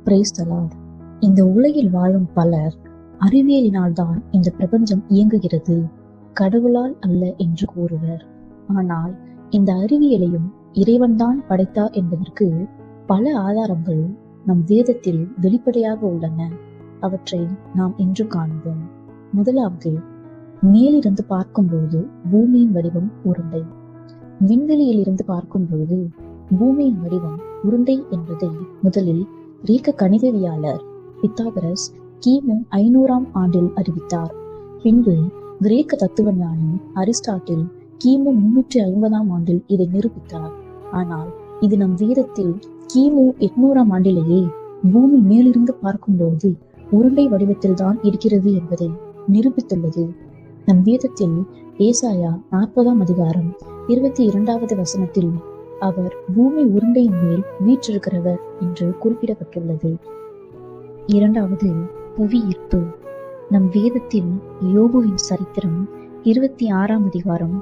Praise the Lord. இந்த உலகில் வாழும் பலர் அறிவியலினால்தான் இந்த பிரபஞ்சம் இயங்குகிறது, கடவுளால் அல்ல என்று கூறுவர். ஆனால் இந்த அறிவியலையும் இறைவன்தான் படைத்தார் என்பதற்கு பல ஆதாரங்கள் நம் வேதத்தில் வெளிப்படையாக உள்ளன. அவற்றை நாம் இன்று காண்போம். முதலாவது, மேலிருந்து பார்க்கும்போது பூமியின் வடிவம் உருண்டை. விண்வெளியில் இருந்து பார்க்கும்போது பூமியின் வடிவம் உருண்டை என்பதை முதலில் கிரேக்க கணிதவியலாளர் பித்தாகரஸ் கிமு 500ஆம் ஆண்டில் அறிவித்தார். பின்பு கிரேக்க தத்துவஞானி அரிஸ்டாட்டில் கிமு 350ஆம் ஆண்டில் இதை நிரூபித்தார். ஆனால் இது நம் வேதத்தில் கிமு 800ஆம் ஆண்டிலேயே பூமி மேலிருந்து பார்க்கும்போது உருண்டை வடிவத்தில் தான் இருக்கிறது என்பதை நிரூபித்துள்ளது. நம் வேதத்தில் ஏசாயா 40ஆம் அதிகாரம் 22வது வசனத்தில் அவர் பூமி உருண்டையின் மேல் வீற்றிருக்கிறவர் என்று குறிப்பிடப்பட்டுள்ளது. இரண்டாவது, புவி ஈர்ப்பு. நம் வேதத்தில் யோபுவின் சரித்திரம் 26ஆம் அதிகாரம்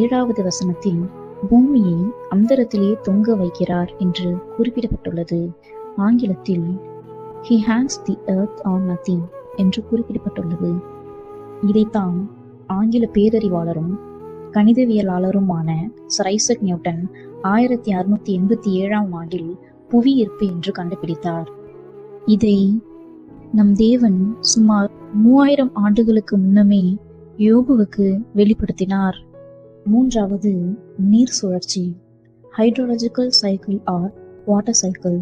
7வது வசனத்தில் பூமியை அந்தரத்திலே தொங்க வைக்கிறார் என்று குறிப்பிடப்பட்டுள்ளது. ஆங்கிலத்தில் he hangs the earth on nothing என்று குறிப்பிடப்பட்டுள்ளது. இதைத்தான் ஆங்கில பேரறிவாளரும் கணிதவியலாளருமான சர் ஐசக் நியூட்டன் 1687ஆம் ஆண்டில் புவி ஈர்ப்பு என்று கண்டுபிடித்தார். இதை நம் தேவன் சுமார் 3000 ஆண்டுகளுக்கு முன்னமே யோபுவுக்கு வெளிப்படுத்தினார். மூன்றாவது, நீர் சுழற்சி, hydrological cycle R water cycle.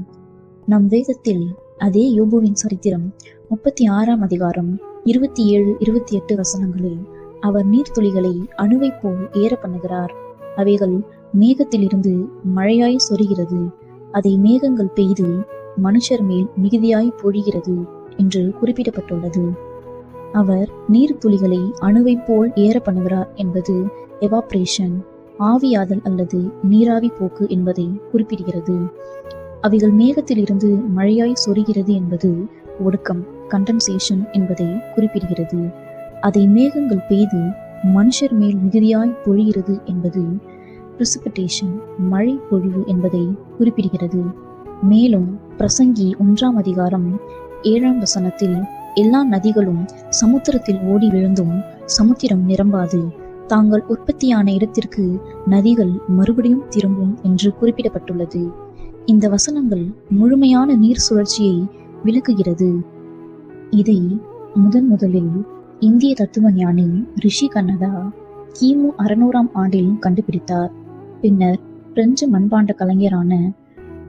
நம் வேதத்தில் அதே யோபுவின் சரித்திரம் 36ஆம் அதிகாரம் 27-28 வசனங்களில் அவர் நீர்த்துளிகளை அணுவை போல் ஏற பண்ணுகிறார். அவைகள் மேகத்திலிருந்து மழையாய் சொரிகிறது, அதை மேகங்கள் பெய்து மனுஷர் மேல் மிகுதியாய் பொழிகிறது என்று குறிப்பிடப்பட்டுள்ளது. அவர் நீர்த்துளிகளை அணுவை போல் ஏற பண்ணுகிறார் என்பது எவாப்ரேஷன், ஆவியாதல் அல்லது நீராவி போக்கு என்பதை குறிப்பிடுகிறது. அவைகள் மேகத்தில் இருந்து மழையாய் சொரிகிறது என்பது ஒடுக்கம், கண்டன்சேஷன் என்பதை குறிப்பிடுகிறது. அதை மேகங்கள் பெய்து மனுஷர் மேல் மிகுதியாய் பொழிகிறது என்பது பிரிசிபிடேஷன், மழை பொழிவு என்பதை குறிப்பிடுகிறது. மேலும் பிரசங்கி 1ஆம் அதிகாரம் 7ஆம் வசனத்தில் எல்லா நதிகளும் சமுத்திரத்தில் ஓடி விழுந்தும் சமுத்திரம் நிரம்பாது, தாங்கள் உற்பத்தியான இடத்திற்கு நதிகள் மறுபடியும் திரும்பும் என்று குறிப்பிடப்பட்டுள்ளது. இந்த வசனங்கள் முழுமையான நீர் சுழற்சியை விளக்குகிறது. இதை முதலில் இந்திய தத்துவ ஞானி ரிஷி கன்னடா கிமு 600ஆம் ஆண்டில் கண்டுபிடித்தார். பின்னர் பிரெஞ்சு மண்பாண்ட கலைஞரான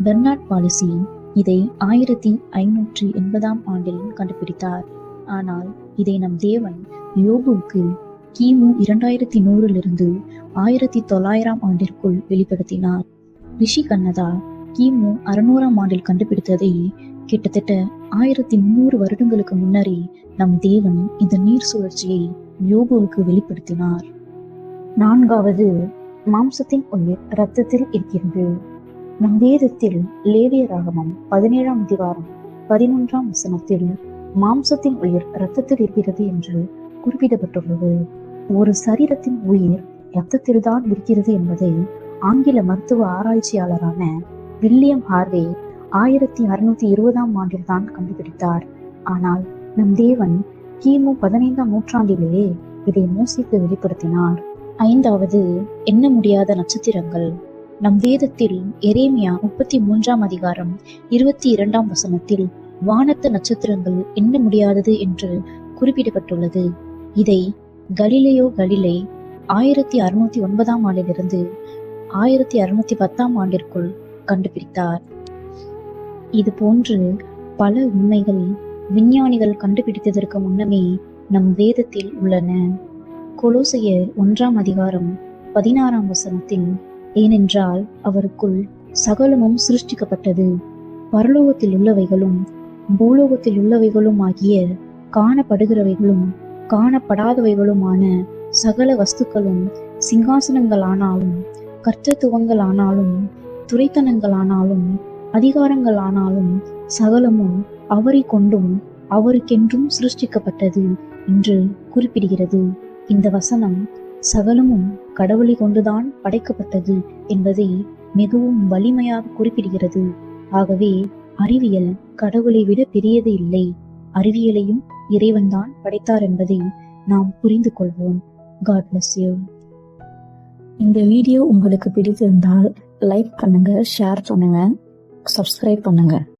பெர்னார்ட் பாலிசி இதை 1580ஆம் ஆண்டில் கண்டுபிடித்தார். ஆனால் இதை நம் தேவன் யோபுவுக்கு கிமு 2100 1900ஆம் ஆண்டிற்குள் வெளிப்படுத்தினார். ரிஷி கன்னடா கிமு 600ஆம் ஆண்டில் கண்டுபிடித்ததை கிட்டத்தட்ட 1300 வருடங்களுக்கு முன்னரே நம் தேவன் இந்த நீர் சுழற்சியை யோபுவுக்கு வெளிப்படுத்தினார். நான்காவது, மாம்சத்தின் உயிர் இரத்தத்தில் இருக்கிறது. நம் வேதத்தில் லேவியராகமம் 17ஆம் அதிகாரம் 11ஆம் வசனத்தில் மாம்சத்தின் உயிர் இரத்தத்தில் இருக்கிறது என்று குறிப்பிடப்பட்டுள்ளது. ஒரு சரீரத்தின் உயிர் இரத்தத்தில் தான் இருக்கிறது என்பதை ஆங்கில மருத்துவ ஆராய்ச்சியாளரான வில்லியம் ஹார்வே 1620ஆம் ஆண்டில் தான் கண்டுபிடித்தார். ஆனால் நம் தேவன் கிமு 15ஆம் நூற்றாண்டிலேயே இதை மோசேக்கு வெளிப்படுத்தினார். ஐந்தாவது, எண்ண முடியாத நட்சத்திரங்கள். நம் வேதத்தில் எரேமியா 33ஆம் அதிகாரம் 22ஆம் வசனத்தில் வானத்த நட்சத்திரங்கள் எண்ண முடியாதது என்று குறிப்பிடப்பட்டுள்ளது. இதை கலிலேயோ கலிலே 1609ஆம் ஆண்டிலிருந்து 1610ஆம் ஆண்டிற்குள் கண்டுபிடித்தார். இது போன்று பல உண்மைகள் விஞ்ஞானிகள் கண்டுபிடித்ததற்கு முன்னமே நம் வேதத்தில் உள்ளன. கொலோசையர் 1ஆம் அதிகாரம் 16ஆம் வசனத்தில், ஏனென்றால் அவருக்குள் சகலமும் சிருஷ்டிக்கப்பட்டது, பரலோகத்தில் உள்ளவைகளும் பூலோகத்தில் உள்ளவைகளும் ஆகிய காணப்படுகிறவைகளும் காணப்படாதவைகளுமான சகல வஸ்துக்களும், சிங்காசனங்களானாலும் கர்த்தத்துவங்களானாலும் துரைத்தனங்களானாலும் அதிகாரங்களானாலும் சகலமும் அவரை கொண்டும் அவருக்கென்றும் சிருஷ்டிக்கப்பட்டது என்று குறிப்பிடுகிறது. இந்த வசனம் சகலமும் கடவுளை கொண்டுதான் படைக்கப்பட்டது என்பதை மிகவும் வலிமையாக குறிப்பிடுகிறது. ஆகவே அறிவியல் கடவுளை விட பெரியது இல்லை, அறிவியலையும் இறைவன்தான் படைத்தார் என்பதை நாம் புரிந்து கொள்வோம். God bless you. இந்த வீடியோ உங்களுக்கு பிடித்திருந்தால் லைக் பண்ணுங்க, ஷேர் பண்ணுங்க, சப்ஸ்கிரைப் பண்ணுங்க.